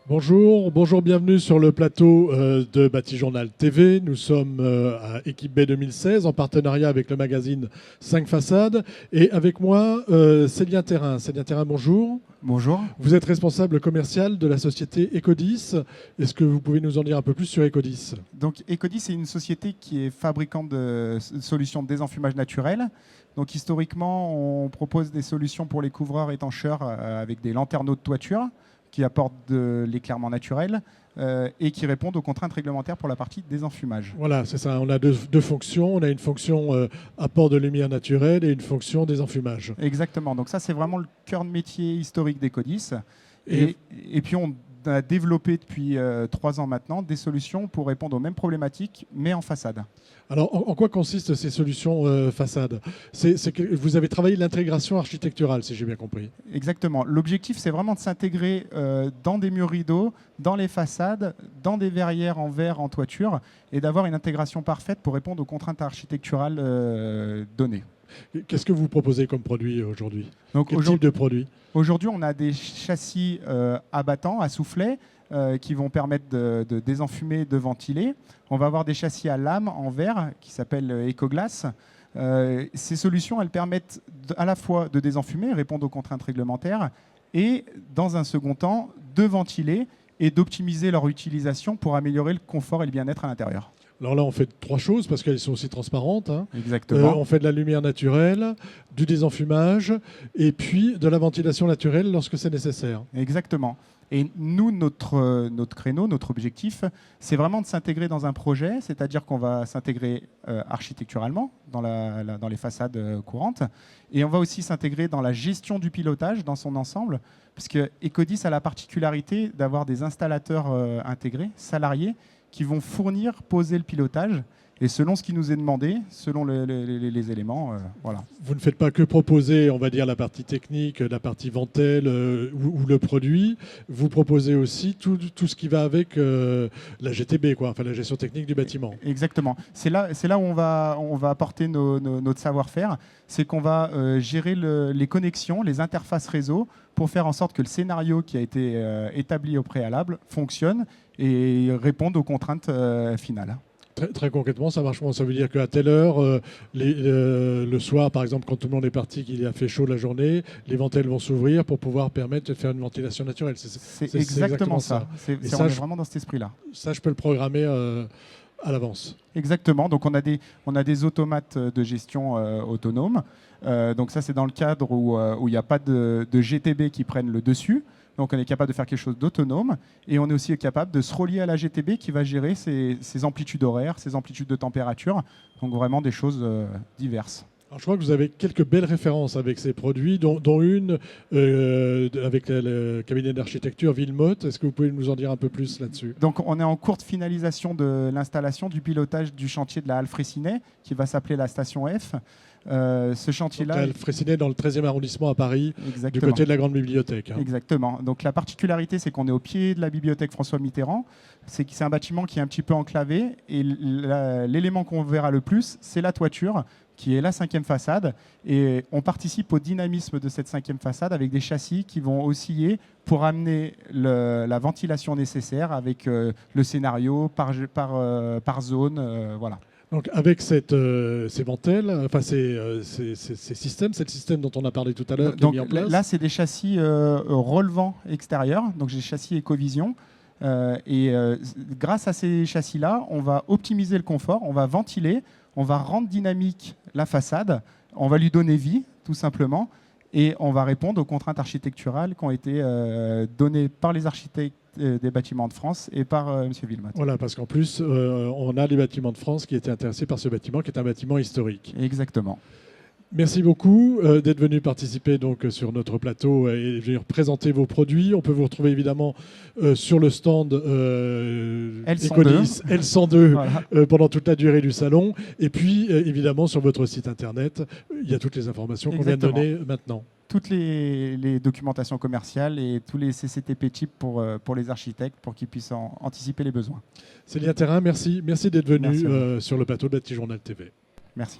Bonjour, bienvenue sur le plateau de Batijournal TV. Nous sommes à Équipe B 2016 en partenariat avec le magazine 5 Façades. Et avec moi, Célien Thérin. Célien Thérin, bonjour. Bonjour. Vous êtes responsable commercial de la société Ecodis. Est-ce que vous pouvez nous en dire un peu plus sur Ecodis? Donc Ecodis, c'est une société qui est fabricante de solutions de désenfumage naturel. Donc historiquement, on propose des solutions pour les couvreurs étancheurs avec des lanterneaux de toiture qui apportent de l'éclairement naturel et qui répondent aux contraintes réglementaires pour la partie désenfumage. Voilà, c'est ça. On a deux fonctions. On a une fonction apport de lumière naturelle et une fonction désenfumage. Exactement. Donc ça, c'est vraiment le cœur de métier historique d'Ecodis. Et puis on a développé depuis 3 ans maintenant des solutions pour répondre aux mêmes problématiques, mais en façade. Alors, en quoi consistent ces solutions façade? C'est que vous avez travaillé l'intégration architecturale, si j'ai bien compris. Exactement. L'objectif, c'est vraiment de s'intégrer dans des murs rideaux, dans les façades, dans des verrières en verre, en toiture, et d'avoir une intégration parfaite pour répondre aux contraintes architecturales données. Qu'est-ce que vous proposez comme produit aujourd'hui? Donc, quel type de produit? Aujourd'hui, on a des châssis abattants, à soufflet, qui vont permettre de désenfumer, de ventiler. On va avoir des châssis à lame en verre qui s'appellent Ecoglass. Ces solutions, elles permettent à la fois de désenfumer, répondre aux contraintes réglementaires, et dans un second temps, de ventiler et d'optimiser leur utilisation pour améliorer le confort et le bien-être à l'intérieur. Alors là, on fait 3 choses parce qu'elles sont aussi transparentes. Exactement. On fait de la lumière naturelle, du désenfumage et puis de la ventilation naturelle lorsque c'est nécessaire. Exactement. Et nous, notre créneau, notre objectif, c'est vraiment de s'intégrer dans un projet, c'est-à-dire qu'on va s'intégrer architecturalement dans les façades courantes, et on va aussi s'intégrer dans la gestion du pilotage dans son ensemble, parce que Ecodis a la particularité d'avoir des installateurs intégrés, salariés, qui vont fournir, poser le pilotage. Et selon ce qui nous est demandé, selon les éléments, voilà. Vous ne faites pas que proposer, on va dire, la partie technique, la partie ventelle ou le produit. Vous proposez aussi tout ce qui va avec la GTB, quoi, enfin la gestion technique du bâtiment. Exactement. C'est là où on va apporter notre savoir-faire. C'est qu'on va gérer les connexions, les interfaces réseau pour faire en sorte que le scénario qui a été établi au préalable fonctionne et réponde aux contraintes finales. Très concrètement, ça marche comment? Ça veut dire qu'à telle heure, le soir, par exemple, quand tout le monde est parti, qu'il a fait chaud la journée, les ventelles vont s'ouvrir pour pouvoir permettre de faire une ventilation naturelle. C'est exactement ça. On est vraiment dans cet esprit-là. Ça, je peux le programmer à l'avance. Exactement. Donc, on a des automates de gestion autonomes. Donc, ça, c'est dans le cadre où il n'y a pas de GTB qui prennent le dessus. Donc, on est capable de faire quelque chose d'autonome et on est aussi capable de se relier à la GTB qui va gérer ces amplitudes horaires, ces amplitudes de température. Donc, vraiment des choses diverses. Alors, je crois que vous avez quelques belles références avec ces produits, dont une avec le cabinet d'architecture Villemotte. Est-ce que vous pouvez nous en dire un peu plus là-dessus? Donc, on est en cours de finalisation de l'installation du pilotage du chantier de la Halle Fraissinet, qui va s'appeler la station F. Ce chantier-là. La Halle Fraissinet dans le 13e arrondissement à Paris, Exactement. Du côté de la Grande Bibliothèque. Exactement. Donc, la particularité, c'est qu'on est au pied de la bibliothèque François Mitterrand. C'est un bâtiment qui est un petit peu enclavé. Et l'élément qu'on verra le plus, c'est la toiture, qui est la 5e façade. Et on participe au dynamisme de cette 5e façade avec des châssis qui vont osciller pour amener la ventilation nécessaire avec le scénario par zone. Voilà. Donc avec ces ventelles, enfin ces systèmes, c'est le système dont on a parlé tout à l'heure qui est mis en place. Là, c'est des châssis relevant extérieurs, donc j'ai châssis Ecovision. Grâce à ces châssis-là, on va optimiser le confort, on va ventiler, on va rendre dynamique la façade, on va lui donner vie, tout simplement, et on va répondre aux contraintes architecturales qui ont été données par les architectes des bâtiments de France et par M. Villemotte. Voilà, parce qu'en plus, on a les bâtiments de France qui étaient intéressés par ce bâtiment, qui est un bâtiment historique. Exactement. Merci beaucoup d'être venu participer donc, sur notre plateau et venir présenter vos produits. On peut vous retrouver évidemment sur le stand Ecodis L102 voilà. Pendant toute la durée du salon. Et puis évidemment sur votre site internet, il y a toutes les informations qu'on vient de donner maintenant. Toutes les documentations commerciales et tous les CCTP types pour les architectes pour qu'ils puissent anticiper les besoins. Célien Thérin, merci d'être venu sur le plateau de Batijournal TV. Merci.